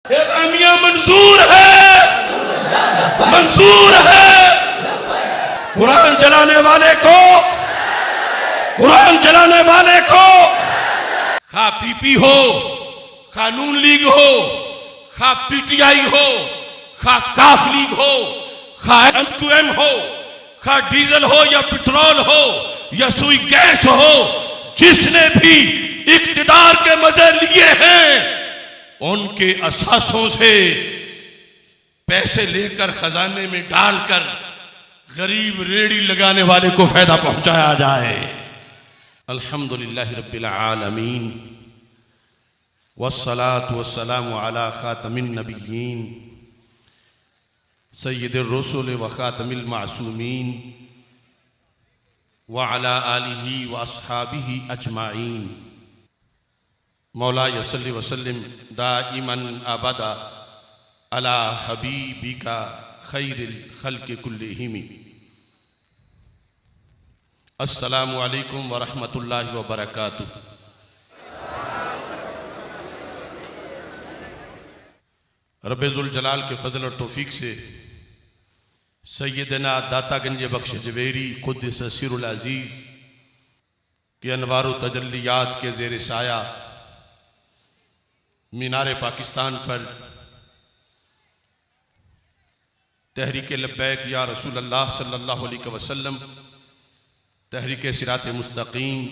एलामिया मंजूर है, मंजूर है। कुरान जलाने वाले को, कुरान जलाने वाले को, खा पीपी हो, खा नून लीग हो, खा पीटीआई हो, खा काफ लीग हो, खा एमक्यूएम हो, खा डीजल हो या पेट्रोल हो या सुई गैस हो, जिसने भी इक्तिदार के मजे लिए हैं उनके असासों से पैसे लेकर खजाने में डालकर गरीब रेड़ी लगाने वाले को फायदा पहुंचाया जाए। अल्हम्दुलिल्लाहि रब्बिल आलमीन वस्सलातु वस्सलामु अला खातमिन नबिय्यीन सय्यिदिर रसूल व खातमिल मासूमीन व अला आलिहि व अस्हाबिहि अजमाइन। मौला यसल्लि वसल्लिम दाइमन अबदा अला हबीबिका खैरिल खल्क़ि कुल्लिहिम। अस्सलामु अलैकुम व रहमतुल्लाहि व बरकातुहू। रब्बुल जलाल के फजल और तौफीक से सैयदना दाता गंज बख्श जवेरी कुद्दस सिरुल अजीज के अनवार तजल्लियात के ज़ेर साया मीनार पाकिस्तान पर तहरीक लब्बैक या रसूल अल्लाह सल्लल्लाहु अलैहि वसल्लम, तहरीक सिरात मुस्तकीम,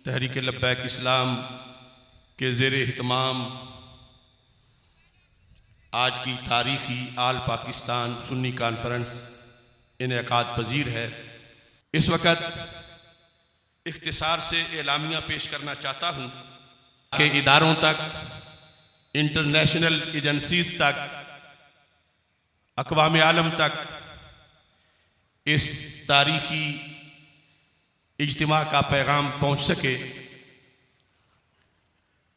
तहरीक लब्बैक इस्लाम के ज़ेर इहतमाम आज की तारीखी आल पाकिस्तान सुन्नी कॉन्फ्रेंस इनेकाद पजीर है। इस वक़्त इख्तिसार से एलामिया पेश करना चाहता हूँ कि इदारों तक, इंटरनेशनल एजेंसीज तक, अक़वाम आलम तक इस तारीखी इज्तिमा का पैगाम पहुँच सके।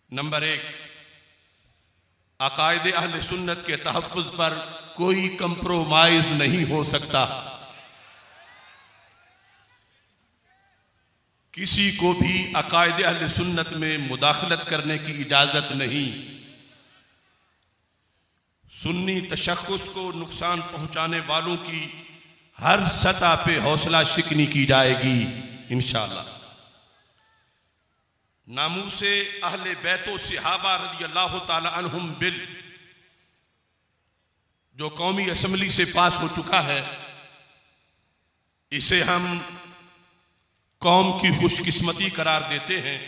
नंबर एक, अकायदे अहले सुन्नत के तहफ़्फ़ुज़ पर कोई कंप्रोमाइज नहीं हो सकता। किसी को भी अकायदे अहले सुन्नत में मुदाखलत करने की इजाज़त नहीं। सुन्नी तशख़्ख़ुस को नुकसान पहुँचाने वालों की हर सतह पे हौसला शिकनी की जाएगी इंशाअल्लाह। नामूसे अहले बैतो सहाबा रज़ी अल्लाह ताला अन्हुम बिल जो कौमी असम्बली से पास हो चुका है, इसे हम कौम की खुशकिस्मती करार देते हैं।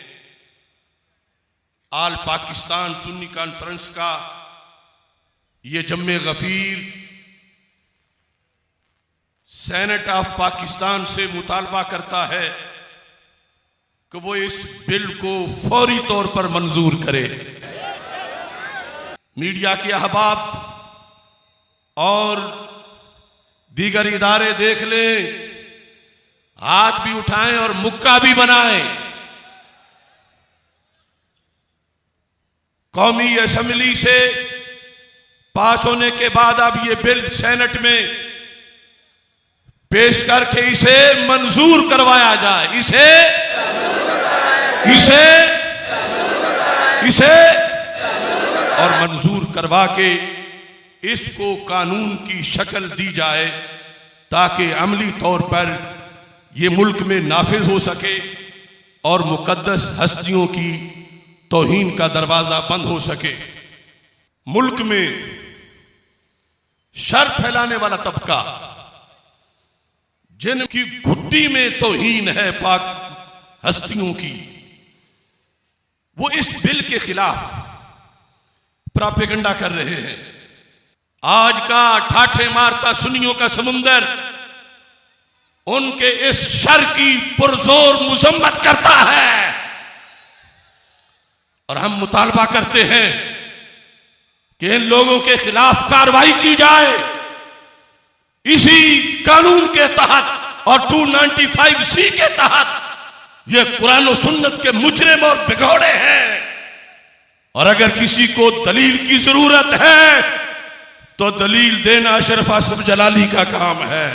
आल पाकिस्तान सुन्नी कॉन्फ्रेंस का ये जम्मे गफीर सेनेट ऑफ पाकिस्तान से मुतालबा करता है कि वो इस बिल को फौरी तौर पर मंजूर करे। मीडिया के अहबाब और दीगर इदारे देख लें, हाथ भी उठाएं और मुक्का भी बनाएं। कौमी असेंबली से पास होने के बाद अब ये बिल सेनेट में पेश करके इसे मंजूर करवाया जाए। इसे और मंजूर करवा के इसको कानून की शक्ल दी जाए ताकि अमली तौर पर यह मुल्क में नाफिज हो सके और मुकद्दस हस्तियों की तौहीन का दरवाजा बंद हो सके। मुल्क में शर फैलाने वाला तबका, जिनकी घुट्टी में तौहीन है पाक हस्तियों की, वो इस बिल के खिलाफ प्रोपेगेंडा कर रहे हैं। आज का ठाठे मारता सुन्नियों का समुंदर उनके इस शर की पुरजोर मुजम्मत करता है और हम मुतालबा करते हैं कि इन लोगों के खिलाफ कार्रवाई की जाए। इसी कानून के तहत और 295C के तहत ये कुरान और सुन्नत के मुजरिम और बिगौड़े हैं, और अगर किसी को दलील की जरूरत है तो दलील देना अशरफ आसिफ जलाली का काम है।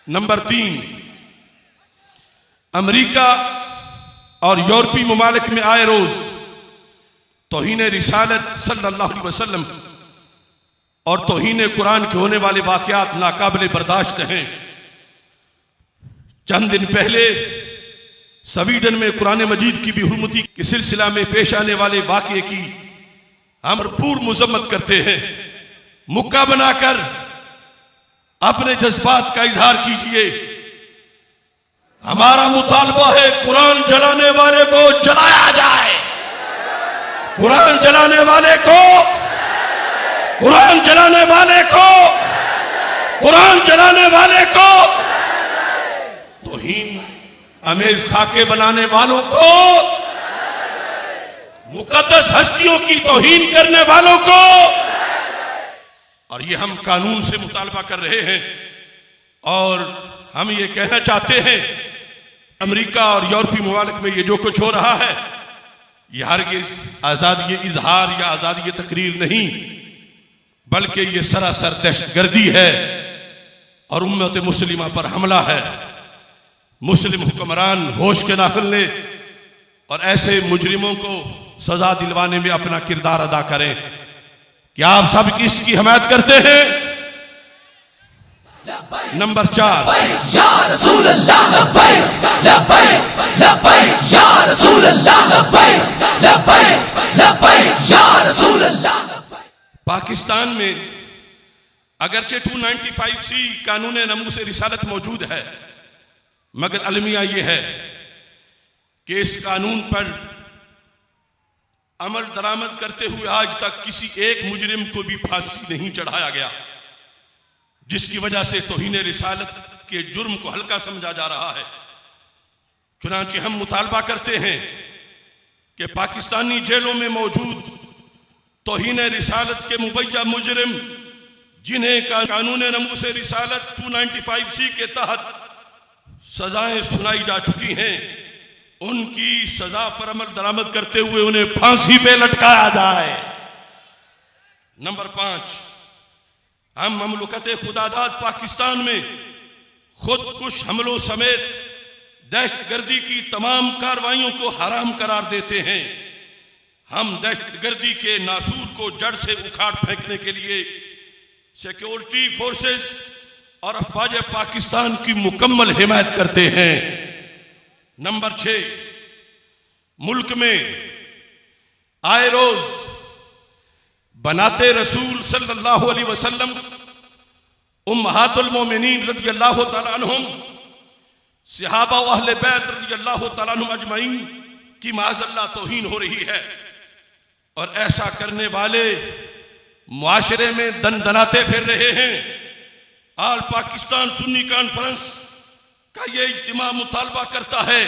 नंबर 3, अमेरिका और यूरोपीय ममालिक में आए रोज तौहीन रिसालत सल्लल्लाहु अलैहि वसल्लम और तौहीन कुरान के होने वाले वाक़यात नाकाबिले बर्दाश्त हैं। चंद दिन पहले स्वीडन में कुरान मजीद की बेहुरमती के सिलसिला में पेश आने वाले वाक़ये की हम भरपूर मजम्मत करते हैं। मुक्का बनाकर अपने जज्बात का इजहार कीजिए। हमारा मुतालबा है कुरान जलाने वाले को जलाया जाए, कुरान जलाने वाले को, कुरान जलाने वाले को, कुरान जलाने वाले को, तौहीन अमेज खाके बनाने वालों को, मुकद्दस हस्तियों की तौहीन करने वालों को। और ये हम कानून से मुतालबा कर रहे हैं और हम ये कहना चाहते हैं अमेरिका और यूरोपीय ममालिक में ये जो कुछ हो रहा है ये हरगिज़ आज़ादी इजहार या आज़ादी तकरीर नहीं, बल्कि ये सरासर दहशतगर्दी है और उम्मत मुस्लिमा पर हमला है। मुस्लिम हुक्मरान होश के नाखुन लें और ऐसे मुजरिमों को सजा दिलवाने में अपना किरदार अदा करें। क्या आप सब किसकी हिमायत करते हैं? नंबर 4, या रसूल अल्लाह लब्बैक लब्बैक लब्बैक या रसूल अल्लाह लब्बैक लब्बैक लब्बैक या रसूल अल्लाह लब्बैक। पाकिस्तान में अगरचे 295C कानून नमूस रिसालत मौजूद है, मगर अलमिया यह है कि इस कानून पर अमल दरामद करते हुए आज तक किसी एक मुजरिम को भी फांसी नहीं चढ़ाया गया, जिसकी वजह से तौहीन रिसालत के जुर्म को हल्का समझा जा रहा है। चुनांचे हम मुतालबा करते हैं कि पाकिस्तानी जेलों में मौजूद तौहीन रिसालत के मुबैया मुजरिम जिन्हें कानून नमूस रिसालत 295C के तहत सजाएं सुनाई जा चुकी हैं, उनकी सजा पर अमल दरामद करते हुए उन्हें फांसी पे लटकाया जाए। नंबर 5, हम ममलुकत खुदादाद पाकिस्तान में खुदकुश हमलों समेत दहशतगर्दी की तमाम कार्रवाइयों को हराम करार देते हैं। हम दहशतगर्दी के नासूर को जड़ से उखाड़ फेंकने के लिए सिक्योरिटी फोर्सेस और अफवाज पाकिस्तान की मुकम्मल हिमायत करते हैं। नंबर 6, मुल्क में आए रोज बनाते रसूल सल्लल्लाहु अलैहि वसल्लम उम्महातुल मोमिनीन रज़ियल्लाहु तआला अन्हुम सहाबा व अहले बैत रज़ियल्लाहु तआला अन्हुम अजमईन की माज़अल्लाह तौहीन हो रही है और ऐसा करने वाले मुआशरे में दनदनाते फिर रहे हैं। आल पाकिस्तान सुन्नी कॉन्फ्रेंस का ये इज्तिमा मुतालबा करता है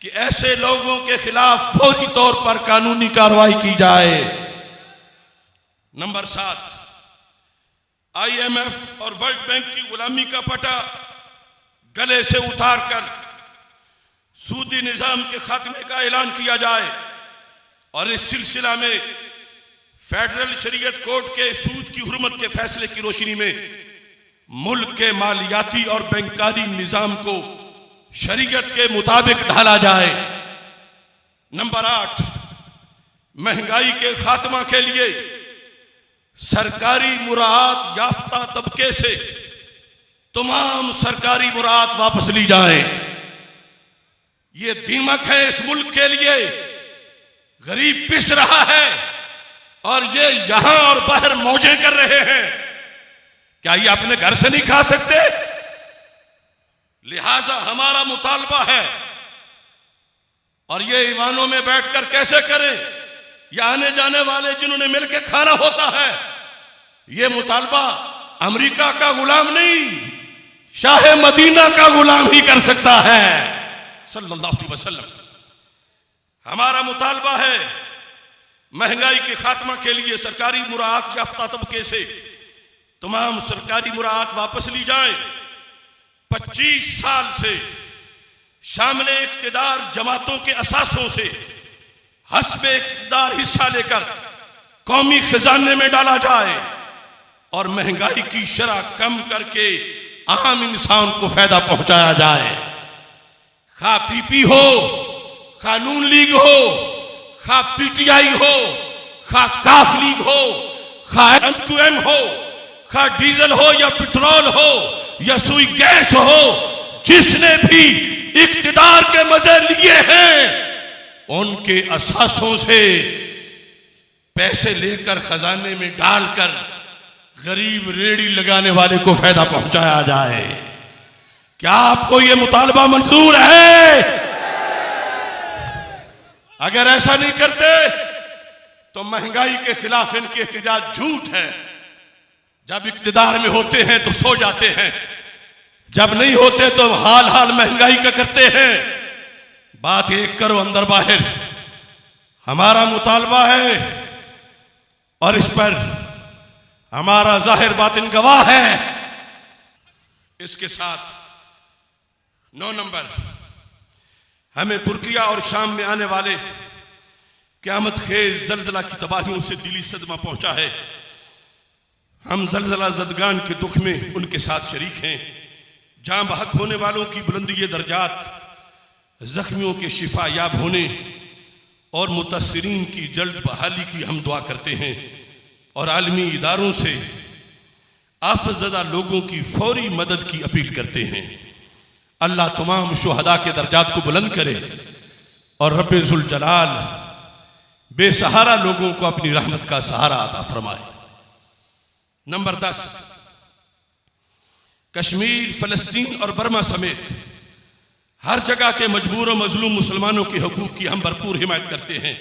कि ऐसे लोगों के खिलाफ फौरी तौर पर कानूनी कार्रवाई की जाए। नंबर 7, IMF और वर्ल्ड बैंक की गुलामी का पटा गले से उतारकर सूदी निजाम के खात्मे का ऐलान किया जाए और इस सिलसिला में फेडरल शरीयत कोर्ट के सूद की हुर्मत के फैसले की रोशनी में मुल्क के मालियाती और बैंकारी निजाम को शरीयत के मुताबिक ढाला जाए। नंबर 8, महंगाई के खात्मा के लिए सरकारी मुराद याफ्ता तबके से तमाम सरकारी मुराद वापस ली जाए। ये दीमक है इस मुल्क के लिए, गरीब पिस रहा है और ये यहां और बाहर मौजें कर रहे हैं। क्या ये अपने घर से नहीं खा सकते? लिहाजा हमारा मुतालबा है, और ये ईवानों में बैठकर कैसे करें, या आने जाने वाले जिन्होंने मिलकर खाना होता है, ये मुतालबा अमेरिका का गुलाम नहीं, शाह मदीना का गुलाम ही कर सकता है सल्लल्लाहु अलैहि वसल्लम। हमारा मुतालबा है महंगाई के खात्मा के लिए सरकारी मुराद याफ्ता तबके से तमाम सरकारी मुराद वापस ली जाए। 25 साल से शामिल इख्तिदार जमातों के असासों से हस्बे इख्तिदार हिस्सा लेकर कौमी खजाने में डाला जाए और महंगाई की शरह कम करके आम इंसान को फायदा पहुंचाया जाए। खा पीपी हो, खा नून लीग हो, खा पीटीआई हो, खा काफ लीग हो, खा एमक्यूएम हो, खा डीजल हो या पेट्रोल हो या सुई गैस हो, जिसने भी इक्तिदार के मजे लिए हैं उनके असासों से पैसे लेकर खजाने में डालकर गरीब रेड़ी लगाने वाले को फायदा पहुंचाया जाए। क्या आपको यह मुतालबा मंजूर है? अगर ऐसा नहीं करते तो महंगाई के खिलाफ इनके एहतजाज झूठ है। जब इक्तिदार में होते हैं तो सो जाते हैं, जब नहीं होते तो हाल हाल महंगाई का करते हैं। बात एक करो अंदर बाहर। हमारा मुतालबा है और इस पर हमारा जाहिर बातिन गवाह है। इसके साथ 9 नंबर, हमें तुर्किया और शाम में आने वाले क़यामत खेज जलजला की तबाहियों से दिली सदमा पहुंचा है। हम जलजला ज़दगान के दुख में उनके साथ शरीक हैं। जान बहक होने वालों की बुलंदी दर्जात, जख्मियों के शिफा याब होने और मुतासिरीन की जल्द बहाली की हम दुआ करते हैं और आलमी इदारों से आफतज़दा लोगों की फौरी मदद की अपील करते हैं। अल्लाह तमाम शुहदा के दर्जात को बुलंद करे और रब्बे जुल जलाल बेसहारा लोगों को अपनी रहमत का सहारा अता फरमाए। नंबर 10, कश्मीर, फलस्तीन और बर्मा समेत हर जगह के मजबूर और मजलूम मुसलमानों के हकूक की हम भरपूर हिमायत करते हैं।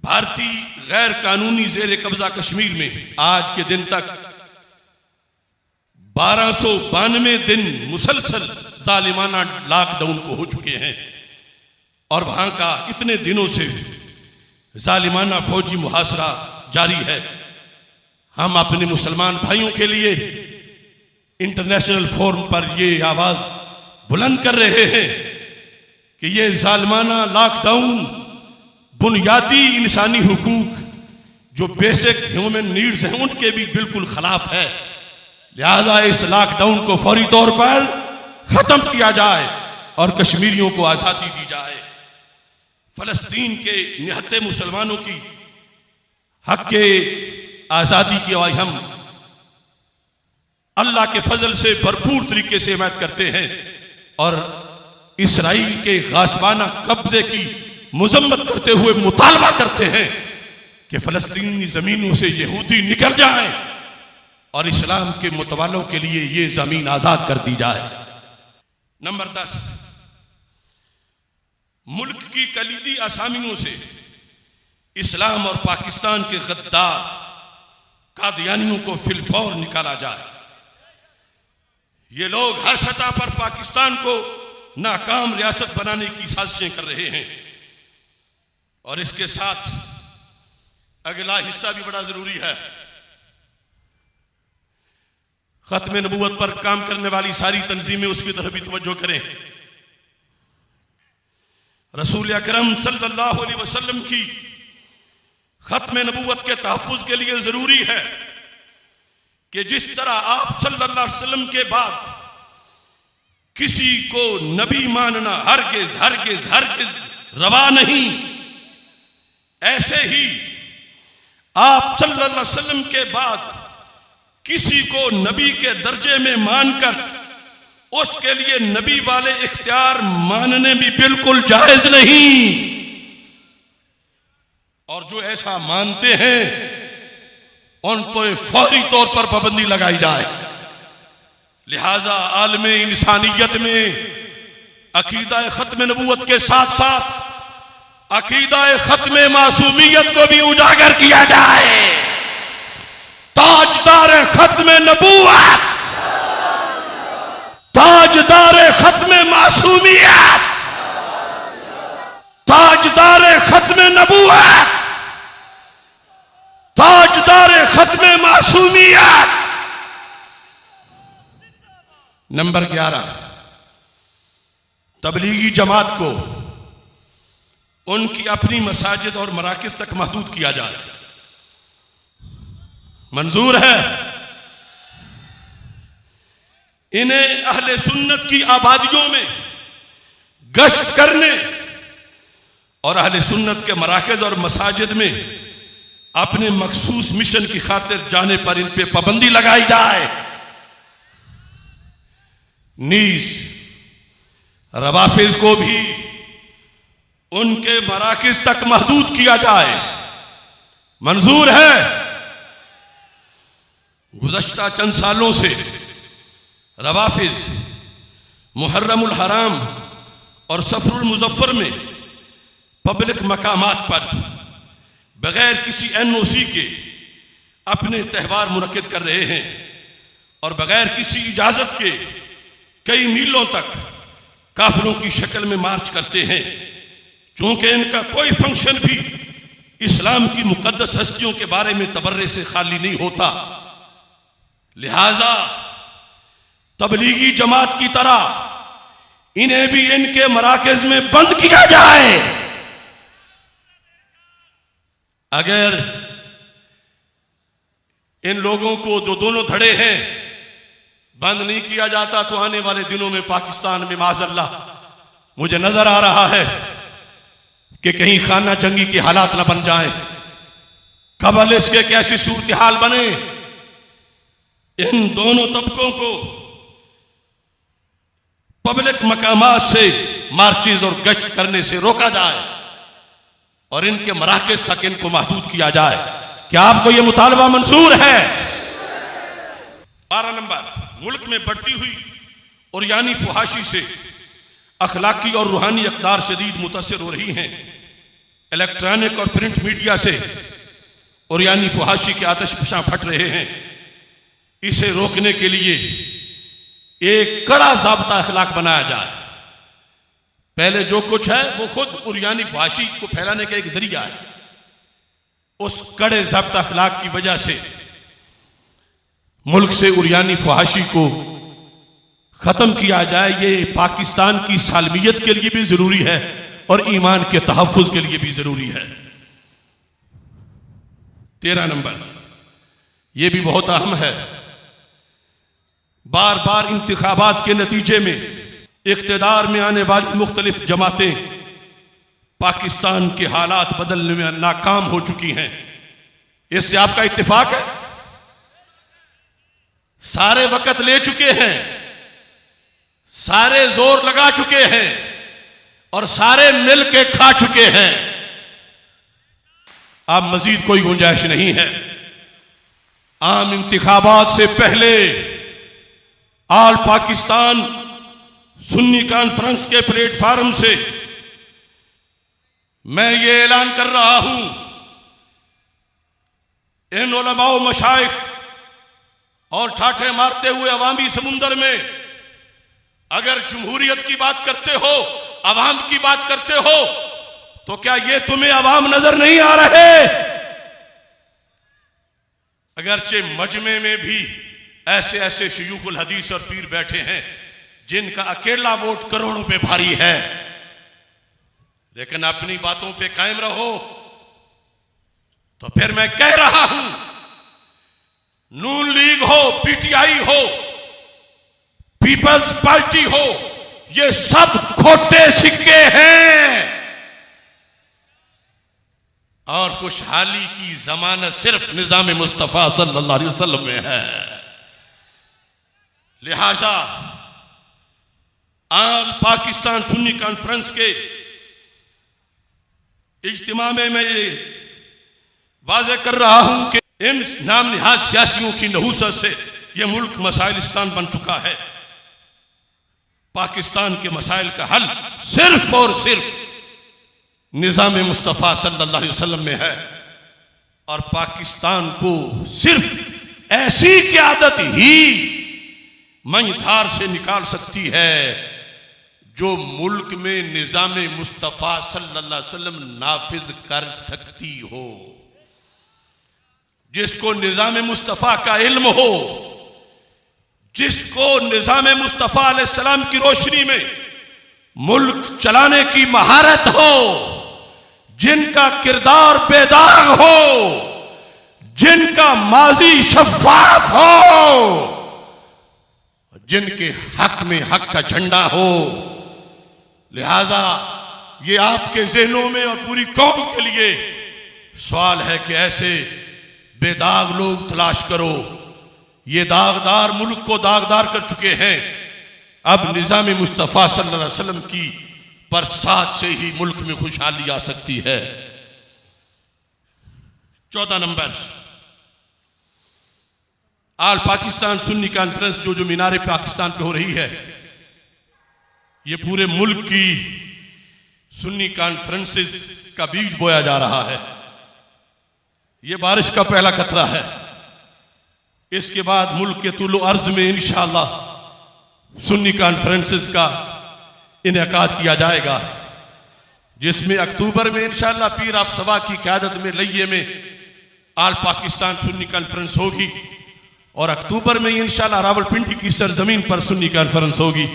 भारतीय गैर कानूनी जेर कब्जा कश्मीर में आज के दिन तक 1292 दिन मुसलसल जालिमाना लॉकडाउन को हो चुके हैं और वहां का इतने दिनों से जालिमाना फौजी मुहासरा जारी है। हम अपने मुसलमान भाइयों के लिए इंटरनेशनल फोरम पर यह आवाज बुलंद कर रहे हैं कि यह जालिमाना लॉकडाउन बुनियादी इंसानी हुकूक जो बेसिक ह्यूमन नीड्स हैं उनके भी बिल्कुल खिलाफ है। लिहाजा इस लॉकडाउन को फौरी तौर पर खत्म किया जाए और कश्मीरियों को आजादी दी जाए। फलस्तीन के निहत्ते मुसलमानों की हक के आजादी की आवाज़ हम अल्लाह के फजल से भरपूर तरीके से हिमायत करते हैं और इसराइल के गासबाना कब्जे की मुजम्मत करते हुए मुतालबा करते हैं कि फलस्तीनी जमीनों से यहूदी निकल जाएं और इस्लाम के मुतवालों के लिए ये जमीन आजाद कर दी जाए। नंबर 10, मुल्क की कलीदी असामियों से इस्लाम और पाकिस्तान के गद्दार कादियानियों को फिलफौर निकाला जाए। ये लोग हर सतह पर पाकिस्तान को नाकाम रियासत बनाने की साजिशें कर रहे हैं और इसके साथ अगला हिस्सा भी बड़ा जरूरी है। खत्म नबूवत पर काम करने वाली सारी तंजीमें उसकी तरफ भी तवज्जो करें। रसूल अकरम सल्लल्लाहु अलैहि वसल्लम की खत्म नबूवत के तहफ़्फ़ुज़ के लिए जरूरी है कि जिस तरह आप सल्लल्लाहु अलैहि वसल्लम के बाद किसी को नबी मानना हरगिज़ हरगिज़ हरगिज़ रवा नहीं, ऐसे ही आप सल्लल्लाहु अलैहि वसल्लम के बाद किसी को नबी के दर्जे में मानकर उसके लिए नबी वाले इख्तियार मानने भी बिल्कुल जायज नहीं और जो ऐसा मानते हैं उन पर फौरी तौर पर पाबंदी लगाई जाए। लिहाजा आलम इंसानियत में अकीदा खत्म नबूवत के साथ साथ अकीदा खत्म मासूमियत को भी उजागर किया जाए। ताजदार खत्म नबूवत, ताजदार खत्म मासूमियत, ताजदार खत्म नबूवत, ताजदार खत्म मासूमियत। नंबर 11, तबलीगी जमात को उनकी अपनी मसाजिद और मराकिज तक महदूद किया जाए। मंजूर है। इन्हें अहले सुन्नत की आबादियों में गश्त करने और अहले सुन्नत के मराकज़ और मसाजिद में अपने मखसूस मिशन की खातिर जाने पर इन पे पाबंदी लगाई जाए। नीज रवाफिज को भी उनके मराकज़ तक महदूद किया जाए। मंजूर है। गुज़श्ता चंद सालों से रवाफिज मुहर्रमुल हराम और सफरुल मुज़फ्फर में पब्लिक मकामात पर बगैर किसी NOC के अपने त्यौहार मुनक्किद कर रहे हैं और बगैर किसी इजाजत के कई मीलों तक काफिलों की शक्ल में मार्च करते हैं। चूंकि इनका कोई फंक्शन भी इस्लाम की मुकद्दस हस्तियों के बारे में तबर्रे से खाली नहीं होता, लिहाजा तबलीगी जमात की तरह इन्हें भी इनके मराकज़ में बंद किया जाए। अगर इन लोगों को जो दोनों धड़े हैं बंद नहीं किया जाता तो आने वाले दिनों में पाकिस्तान में माज़अल्लाह मुझे नजर आ रहा है कि कहीं खाना जंगी के हालात न बन जाएं, कबल इसके कैसी सूरत हाल बने। इन दोनों तबकों को पब्लिक मकामात से मार्चेज और गश्त करने से रोका जाए और इनके मराकज़ तक इनको महदूद किया जाए। क्या आपको यह मुतालबा मंजूर है? 12 नंबर, मुल्क में बढ़ती हुई और यानी फुहाशी से अखलाकी और रूहानी अक़दार शदीद मुतासिर हो रही हैं। इलेक्ट्रॉनिक और प्रिंट मीडिया से और यानी फुहाशी के आतिशफशां फट रहे हैं। इसे रोकने के लिए एक कड़ा ज़ाब्ता अखलाक बनाया जाए। पहले जो कुछ है वो खुद उरियानी फहाशी को फैलाने का एक जरिया है। उस कड़े ज़ाब्ता अखलाक की वजह से मुल्क से उरियानी फहाशी को खत्म किया जाए। ये पाकिस्तान की सालमियत के लिए भी जरूरी है और ईमान के तहफ़्फ़ुज़ के लिए भी जरूरी है। 13 नंबर, यह भी बहुत अहम है। बार बार इंतखाबात के नतीजे में इख्तिदार में आने वाली मुख्तलिफ जमातें पाकिस्तान के हालात बदलने में नाकाम हो चुकी हैं। इससे आपका इत्तिफाक है? सारे वक़्त ले चुके हैं, सारे जोर लगा चुके हैं और सारे मिल के खा चुके हैं। अब मजीद कोई गुंजाइश नहीं है। आम इंतखाबात से पहले ऑल पाकिस्तान सुन्नी कॉन्फ्रेंस के प्लेटफार्म से मैं ये ऐलान कर रहा हूं, इन उलमा व मशाइख और ठाठे मारते हुए अवामी समुंदर में अगर जमहूरियत की बात करते हो, अवाम की बात करते हो, तो क्या ये तुम्हें अवाम नजर नहीं आ रहे? अगरचे मजमे में भी ऐसे ऐसे शयूखुल हदीस और पीर बैठे हैं जिनका अकेला वोट करोड़ों पे भारी है, लेकिन अपनी बातों पे कायम रहो। तो फिर मैं कह रहा हूं, नून लीग हो, PTI हो, पीपल्स पार्टी हो, ये सब खोटे सिक्के हैं और खुशहाली की जमानत सिर्फ निजाम मुस्तफा सल्लल्लाहु अलैहि वसल्लम में है। लिहाजा आल पाकिस्तान सुन्नी कॉन्फ्रेंस के इज्तिमा में मैं ये वाज़ेह कर रहा हूं कि इन नाम निहाज सियासियों की नहूसत से यह मुल्क मसाइलिस्तान बन चुका है। पाकिस्तान के मसाइल का हल सिर्फ और सिर्फ निज़ाम मुस्तफ़ा सल्लल्लाहु अलैहि वसल्लम में है और पाकिस्तान को सिर्फ ऐसी क़यादत ही मंझधार से निकाल सकती है जो मुल्क में निज़ाम मुस्तफ़ा सल्लल्लाहु अलैहि वसल्लम नाफिज कर सकती हो, जिसको निज़ाम मुस्तफ़ा का इल्म हो, जिसको निज़ाम मुस्तफ़ा अलैहिस्सलाम की रोशनी में मुल्क चलाने की महारत हो, जिनका किरदार बेदाग हो, जिनका माजी शफ़ाफ हो, जिनके हक में हक का झंडा हो। लिहाजा ये आपके जहनों में और पूरी कौम के लिए सवाल है कि ऐसे बेदाग लोग तलाश करो। ये दागदार मुल्क को दागदार कर चुके हैं। अब निज़ाम मुस्तफ़ा सल्लल्लाहु अलैहि वसल्लम की बरसात से ही मुल्क में खुशहाली आ सकती है। 14 नंबर, आल पाकिस्तान सुन्नी कॉन्फ्रेंस जो मीनारे पाकिस्तान पे हो रही है, ये पूरे मुल्क की सुन्नी कॉन्फ्रेंसेस का बीज बोया जा रहा है। ये बारिश का पहला खतरा है। इसके बाद मुल्क के तुलो अर्ज में इंशाअल्लाह सुन्नी कॉन्फ्रेंसेस का इनेकाद किया जाएगा, जिसमें अक्टूबर में इंशाअल्लाह पीर अफसवा की क़यादत में लइये में आल पाकिस्तान सुन्नी कॉन्फ्रेंस होगी और अक्टूबर में इंशाअल्लाह रावलपिंडी की सरजमीन पर सुन्नी कॉन्फ्रेंस होगी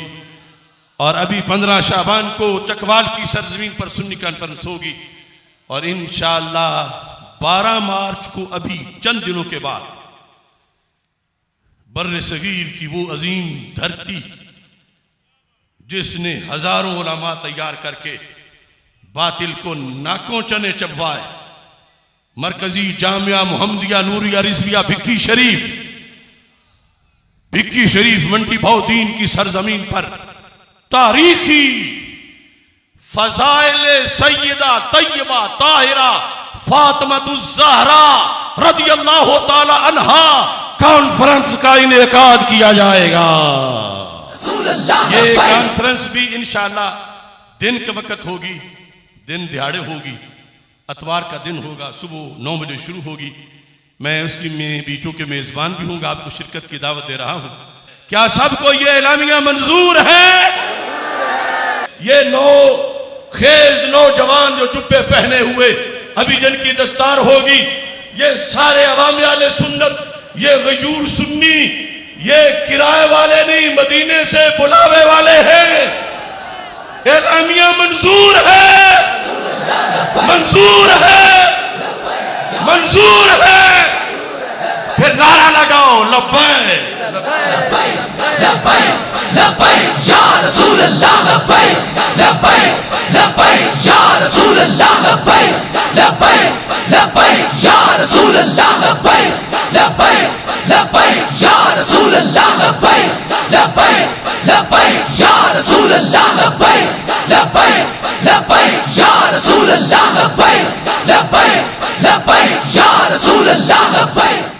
और अभी 15 शाबान को चकवाल की सरजमीन पर सुन्नी कॉन्फ्रेंस होगी और इंशाअल्लाह 12 मार्च को अभी चंद दिनों के बाद बर्रे सगीर की वो अजीम धरती जिसने हजारों उलमा तैयार करके बातिल को नाकों चने चबवाए, मरकजी जामिया मुहम्मदिया नूरिया रिजविया भिक्की शरीफ मंडी भाउद्दीन की सरजमीन पर तारीखी फजाइल सैयदा तैयबा ताहिरा फातिमा-तुज़-ज़हरा रदियल्लाहु ताला अन्हा कॉन्फ्रेंस का इनेकाद किया जाएगा। ये कॉन्फ्रेंस भी इंशाअल्लाह दिन के वक्त होगी, दिन दिहाड़े होगी, अतवार का दिन होगा, सुबह 9 बजे शुरू होगी। मैं उसकी में बीचों के मेजबान भी हूँ, आपको शिरकत की दावत दे रहा हूँ। क्या सबको ये एलामिया मंजूर है? ये खेज नौजवान जो जुब्बे पहने हुए अभी जिनकी दस्तार होगी, ये सारे अवामियाले सुन्नत, ये गयूर सुन्नी, ये किराए वाले नहीं, मदीने से बुलावे वाले हैं। एलामिया मंजूर है, मंजूर है, मंजूर है। फिर नारा लगाओ लब्बैक लब्बैक लब्बैक या रसूल अल्लाह, लब्बैक लब्बैक लब्बैक या रसूल अल्लाह, लब्बैक लब्बैक लब्बैक या रसूल अल्लाह, लब्बैक लब्बैक लब्बैक या रसूल अल्लाह, लब्बैक लब्बैक लब्बैक या रसूल अल्लाह, लब्बैक लब्बैक लब्बैक या रसूल अल्लाह, लब्बैक लब्बैक लब्बैक या रसूल अल्लाह, लब्बैक।